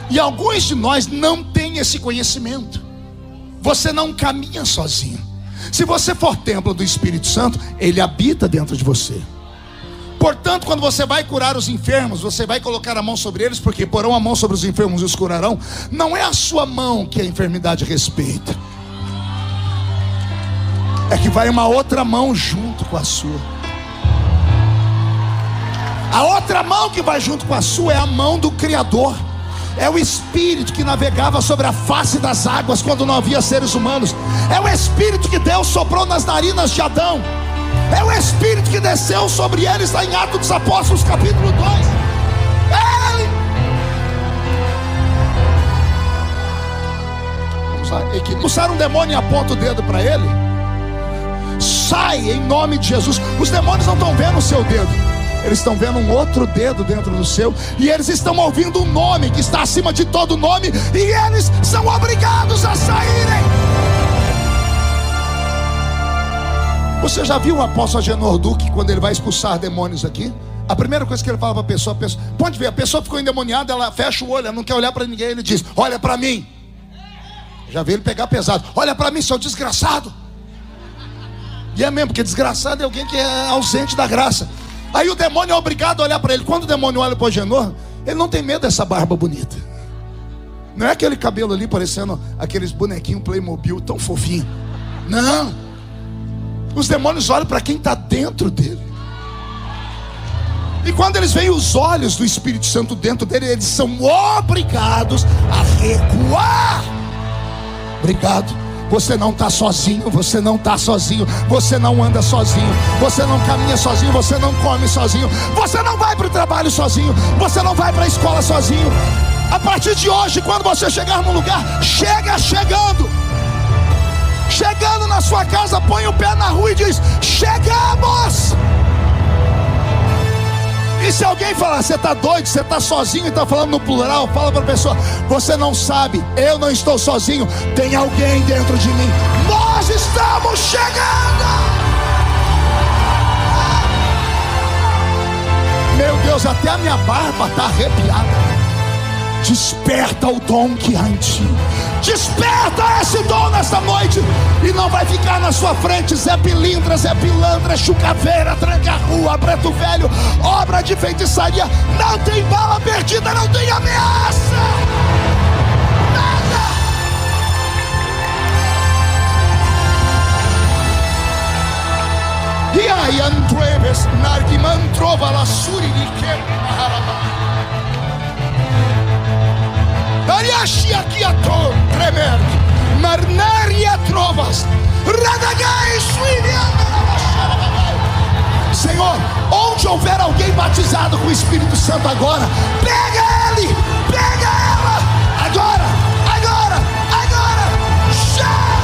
E alguns de nós não têm esse conhecimento. Você não caminha sozinho. Se você for templo do Espírito Santo, Ele habita dentro de você. Portanto, quando você vai curar os enfermos, você vai colocar a mão sobre eles, porque porão a mão sobre os enfermos e os curarão. Não é a sua mão que a enfermidade respeita, é que vai uma outra mão junto com a sua. A outra mão que vai junto com a sua é a mão do Criador. É o Espírito que navegava sobre a face das águas quando não havia seres humanos. É o Espírito que Deus soprou nas narinas de Adão. É o Espírito que desceu sobre eles lá em Atos dos Apóstolos capítulo 2. Ele. Vamos lá. Expulsaram um demônio e aponta o dedo para ele. Sai em nome de Jesus. Os demônios não estão vendo o seu dedo, eles estão vendo um outro dedo dentro do seu. E eles estão ouvindo um nome que está acima de todo nome. E eles são obrigados a saírem. Você já viu o apóstolo Agenor Duque, quando ele vai expulsar demônios aqui? A primeira coisa que ele fala para a pessoa, pode ver, a pessoa ficou endemoniada, ela fecha o olho, ela não quer olhar para ninguém. Ele diz: olha para mim. Já vi ele pegar pesado: olha para mim, seu desgraçado. E é mesmo, porque desgraçado é alguém que é ausente da graça. Aí o demônio é obrigado a olhar para ele. Quando o demônio olha para o Agenor, ele não tem medo dessa barba bonita. Não é aquele cabelo ali parecendo aqueles bonequinhos Playmobil tão fofinho. Não. Os demônios olham para quem está dentro dele. E quando eles veem os olhos do Espírito Santo dentro dele, eles são obrigados a recuar. Obrigado. Você não está sozinho, você não está sozinho, você não anda sozinho, você não caminha sozinho, você não come sozinho, você não vai para o trabalho sozinho, você não vai para a escola sozinho. A partir de hoje, quando você chegar num lugar, chegando na sua casa, põe o pé na rua e diz: chegamos. E se alguém falar: você está doido, você está sozinho e está falando no plural, fala para a pessoa: você não sabe, eu não estou sozinho, tem alguém dentro de mim. Nós estamos chegando. Meu Deus, até a minha barba está arrepiada. Desperta o dom que há em ti. Desperta esse dom nesta noite. E não vai ficar na sua frente Zé Pilintra, Zé Pilantra, Chucaveira, Tranca-Rua, Preto Velho, obra de feitiçaria. Não tem bala perdida, não tem ameaça. Nada. E aí Andreves, Narguimantrova, Lassuri, Niquem, Ariashi aqui a to tremer, Marnaria trovas, Radagai Senhor, onde houver alguém batizado com o Espírito Santo agora, pega ele, pega ela, agora, já!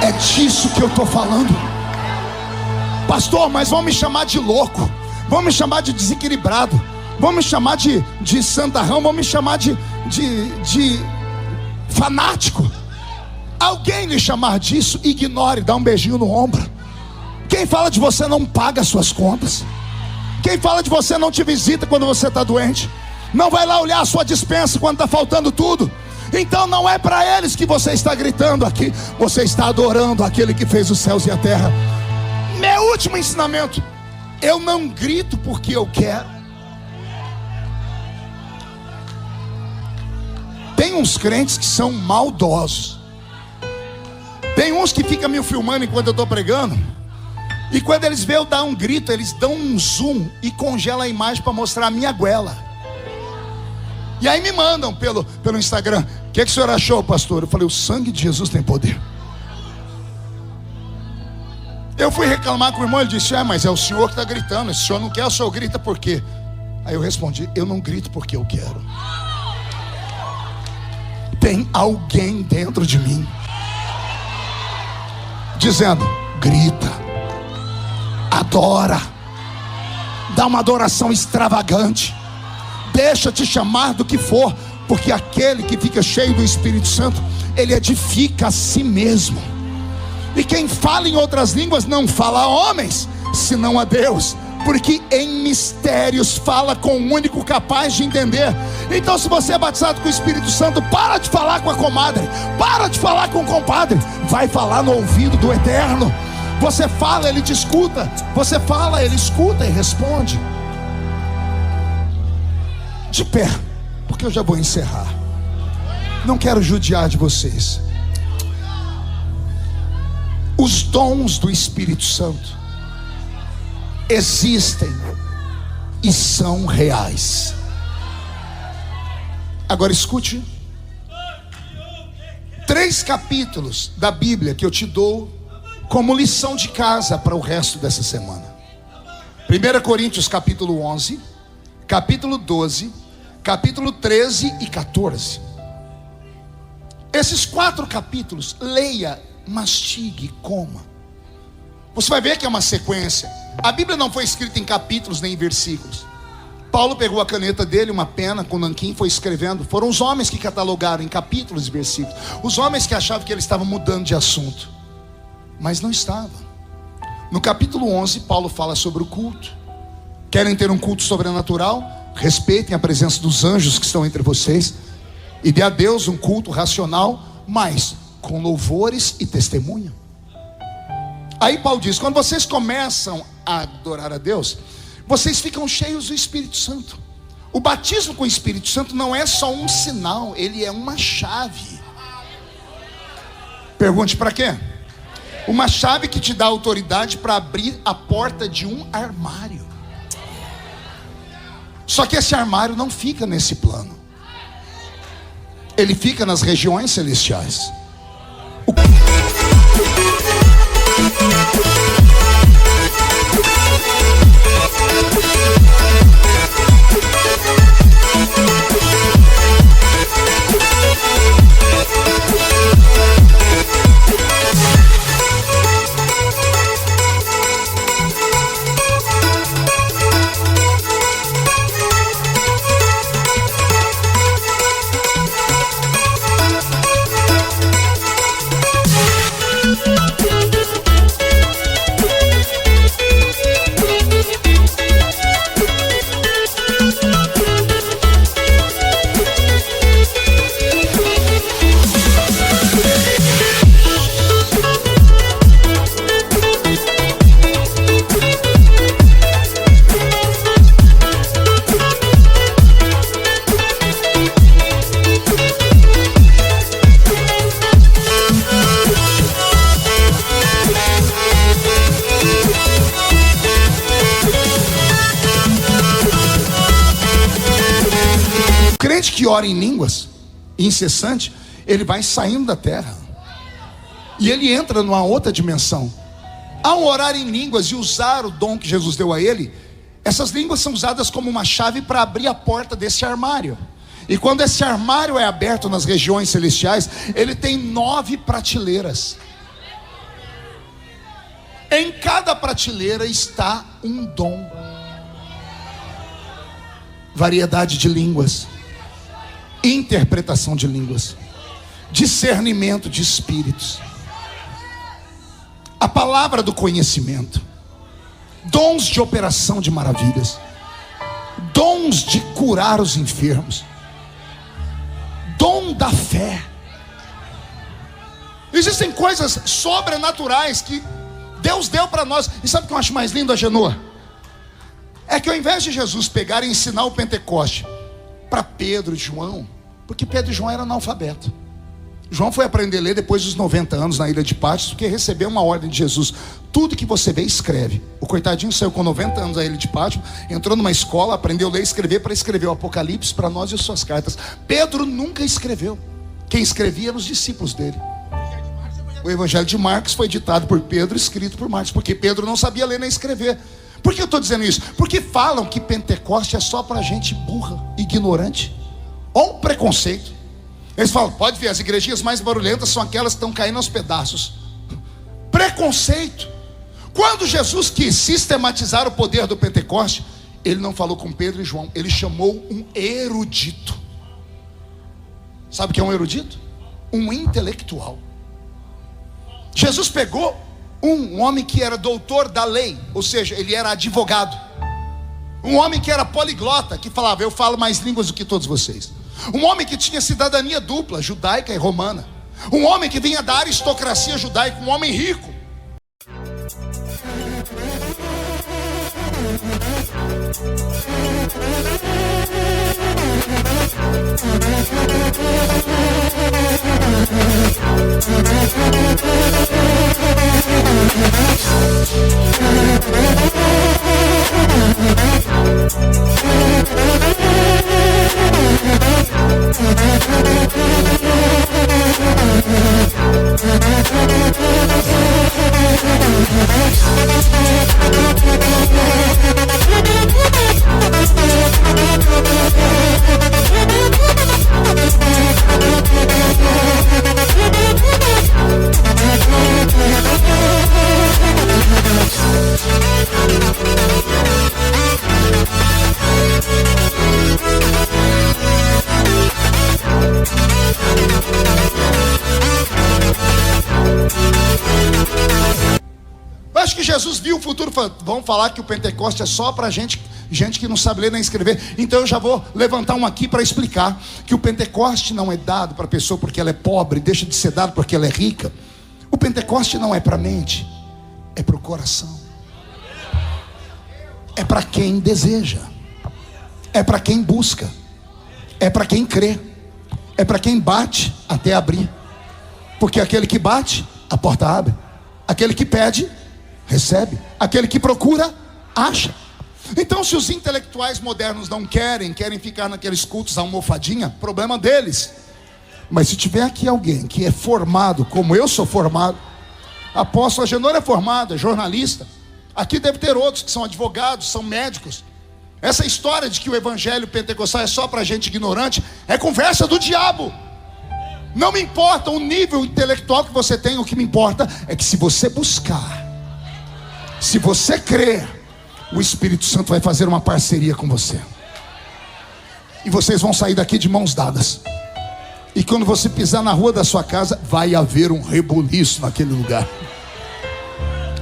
É disso que eu estou falando. Pastor, mas vão me chamar de louco, vão me chamar de desequilibrado, vão me chamar de santarrão, vão me chamar de fanático. Alguém lhe chamar disso, ignore, dá um beijinho no ombro. Quem fala de você não paga suas contas. Quem fala de você não te visita quando você está doente. Não vai lá olhar a sua despensa quando está faltando tudo. Então não é para eles que você está gritando aqui. Você está adorando aquele que fez os céus e a terra. Meu último ensinamento: eu não grito porque eu quero. Tem uns crentes que são maldosos. Tem uns que ficam me filmando enquanto eu estou pregando. E quando eles veem eu dar um grito, eles dão um zoom e congelam a imagem para mostrar a minha goela. E aí me mandam pelo Instagram: o que o senhor achou, pastor? Eu falei: o sangue de Jesus tem poder. Eu fui reclamar com o irmão, ele disse: mas é o senhor que está gritando. Se o senhor não quer, o senhor grita por quê? Aí eu respondi: eu não grito porque eu quero. Tem alguém dentro de mim dizendo: grita, adora, dá uma adoração extravagante. Deixa te chamar do que for, porque aquele que fica cheio do Espírito Santo, ele edifica a si mesmo. E quem fala em outras línguas não fala a homens, senão a Deus, porque em mistérios fala com o único capaz de entender. Então, se você é batizado com o Espírito Santo, para de falar com a comadre, para de falar com o compadre, vai falar no ouvido do Eterno. Você fala, ele te escuta. Você fala, ele escuta e responde. De pé, porque eu já vou encerrar. Não quero judiar de vocês. Os dons do Espírito Santo existem e são reais. Agora escute 3 capítulos da Bíblia que eu te dou como lição de casa para o resto dessa semana. 1 Coríntios capítulo 11, capítulo 12, capítulo 13 e 14. Esses 4 capítulos, leia, mastigue, coma. Você vai ver que é uma sequência. A Bíblia não foi escrita em capítulos nem em versículos. Paulo pegou a caneta dele, uma pena com nanquim, foi escrevendo. Foram os homens que catalogaram em capítulos e versículos. Os homens que achavam que ele estava mudando de assunto, mas não estava. No capítulo 11, Paulo fala sobre o culto. Querem ter um culto sobrenatural? Respeitem a presença dos anjos que estão entre vocês e dê a Deus um culto racional, mas com louvores e testemunho. Aí Paulo diz: quando vocês começam a adorar a Deus, vocês ficam cheios do Espírito Santo. O batismo com o Espírito Santo não é só um sinal, ele é uma chave. Pergunte para quê? Uma chave que te dá autoridade para abrir a porta de um armário. Só que esse armário não fica nesse plano, ele fica nas regiões celestiais. Que ora em línguas incessante, ele vai saindo da terra e ele entra numa outra dimensão. Ao orar em línguas e usar o dom que Jesus deu a ele, essas línguas são usadas como uma chave para abrir a porta desse armário. E quando esse armário é aberto nas regiões celestiais, ele tem 9 prateleiras. Em cada prateleira está um dom. Variedade de línguas, interpretação de línguas, discernimento de espíritos, a palavra do conhecimento, dons de operação de maravilhas, dons de curar os enfermos, dom da fé. Existem coisas sobrenaturais que Deus deu para nós. E sabe o que eu acho mais lindo, Agenor? É que ao invés de Jesus pegar e ensinar o Pentecoste para Pedro e João, porque Pedro e João eram analfabetos. João foi aprender a ler depois dos 90 anos na ilha de Patmos, porque recebeu uma ordem de Jesus: tudo que você vê, escreve. O coitadinho saiu com 90 anos da ilha de Patmos, entrou numa escola, aprendeu a ler e escrever para escrever o Apocalipse para nós e as suas cartas. Pedro nunca escreveu. Quem escrevia eram os discípulos dele. O Evangelho de Marcos foi ditado por Pedro, escrito por Marcos, porque Pedro não sabia ler nem escrever. Por que eu estou dizendo isso? Porque falam que Pentecoste é só para gente burra, ignorante, ou um preconceito. Eles falam: pode ver, as igrejinhas mais barulhentas são aquelas que estão caindo aos pedaços. Preconceito. Quando Jesus quis sistematizar o poder do Pentecoste, ele não falou com Pedro e João, ele chamou um erudito. Sabe o que é um erudito? Um intelectual. Jesus pegou um homem que era doutor da lei, ou seja, ele era advogado. Um homem que era poliglota, que falava: eu falo mais línguas do que todos vocês. Um homem que tinha cidadania dupla, judaica e romana. Um homem que vinha da aristocracia judaica, um homem rico. Acho que Jesus viu o futuro. Vão falar que o Pentecoste é só para gente que não sabe ler nem escrever. Então eu já vou levantar um aqui para explicar que o Pentecoste não é dado para a pessoa porque ela é pobre, deixa de ser dado porque ela é rica. O Pentecoste não é para a mente, é para o coração. É para quem deseja, é para quem busca, é para quem crê, é para quem bate até abrir. Porque aquele que bate, a porta abre. Aquele que pede, recebe. Aquele que procura, acha. Então, se os intelectuais modernos não querem ficar naqueles cultos almofadinha, problema deles. Mas se tiver aqui alguém que é formado, como eu sou formado, a apóstola Agenor é formada, é jornalista. Aqui deve ter outros que são advogados, são médicos. Essa história de que o evangelho pentecostal é só para gente ignorante é conversa do diabo. Não me importa o nível intelectual que você tem, o que me importa é que se você buscar, se você crer, o Espírito Santo vai fazer uma parceria com você. E vocês vão sair daqui de mãos dadas. E quando você pisar na rua da sua casa, vai haver um rebuliço naquele lugar.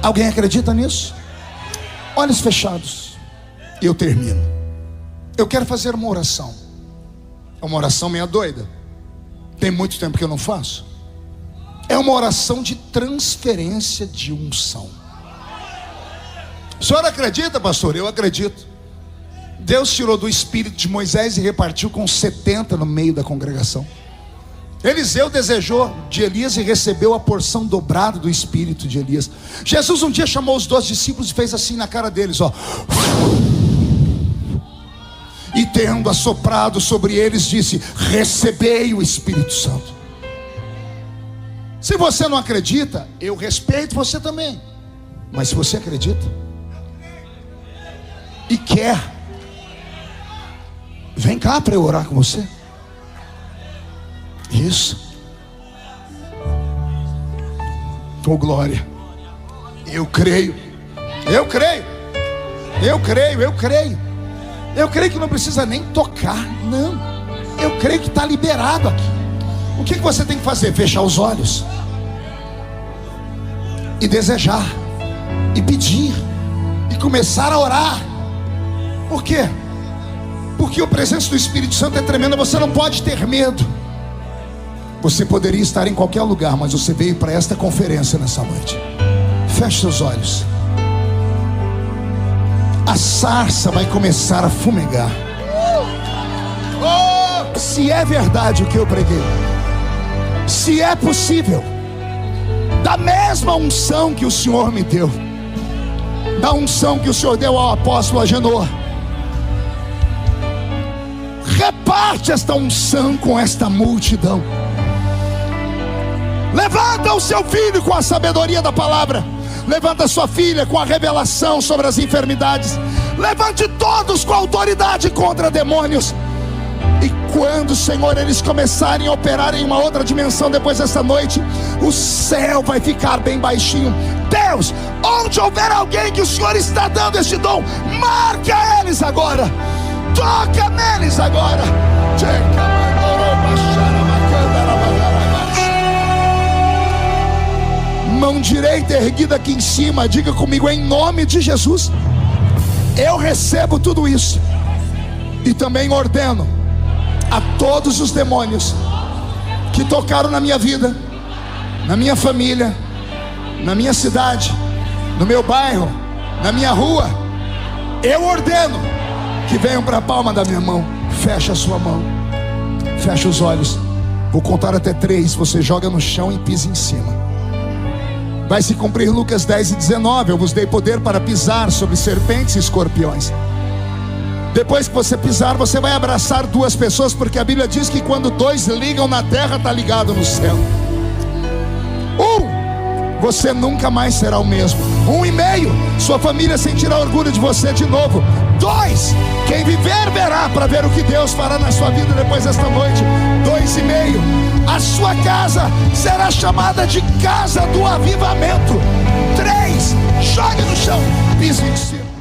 Alguém acredita nisso? Olhos fechados. E eu termino. Eu quero fazer uma oração. É uma oração meia doida. Tem muito tempo que eu não faço. É uma oração de transferência de unção. O senhor acredita, pastor? Eu acredito. Deus tirou do espírito de Moisés e repartiu com 70 no meio da congregação. Eliseu desejou de Elias e recebeu a porção dobrada do espírito de Elias. Jesus um dia chamou os 12 discípulos e fez assim na cara deles, ó. E tendo assoprado sobre eles, disse: recebei o Espírito Santo. Se você não acredita, eu respeito você também. Mas se você acredita e quer, vem cá para eu orar com você. Isso. Oh glória. Eu creio. Eu creio. Eu creio. Eu creio. Eu creio que não precisa nem tocar. Não. Eu creio que está liberado aqui. O que você tem que fazer? Fechar os olhos e desejar e pedir e começar a orar. Por quê? Porque a presença do Espírito Santo é tremenda. Você não pode ter medo. Você poderia estar em qualquer lugar, mas você veio para esta conferência nessa noite. Feche seus olhos. A sarça vai começar a fumegar. Se é verdade o que eu preguei, se é possível, da mesma unção que o Senhor me deu, da unção que o Senhor deu ao apóstolo Agenor, reparte esta unção com esta multidão. Levanta o seu filho com a sabedoria da palavra. Levanta a sua filha com a revelação sobre as enfermidades. Levante todos com autoridade contra demônios. E quando, Senhor, eles começarem a operar em uma outra dimensão depois dessa noite, o céu vai ficar bem baixinho. Deus, onde houver alguém que o Senhor está dando este dom, marca eles agora. Toca neles agora. Mão direita erguida aqui em cima. Diga comigo: em nome de Jesus, eu recebo tudo isso. E também ordeno a todos os demônios que tocaram na minha vida, na minha família, na minha cidade, no meu bairro, na minha rua, eu ordeno que venham para a palma da minha mão. Fecha a sua mão. fecha os olhos. Vou contar até 3, você joga no chão e pisa em cima. Vai se cumprir Lucas 10:19. Eu vos dei poder para pisar sobre serpentes e escorpiões. Depois que você pisar, você vai abraçar 2 pessoas, porque a Bíblia diz que quando 2 ligam na terra, está ligado no céu. 1, você nunca mais será o mesmo. 1,5, sua família sentirá orgulho de você de novo. 2, quem viver verá, para ver o que Deus fará na sua vida depois desta noite. 2,5, a sua casa será chamada de casa do avivamento. 3, jogue no chão, pise em cima.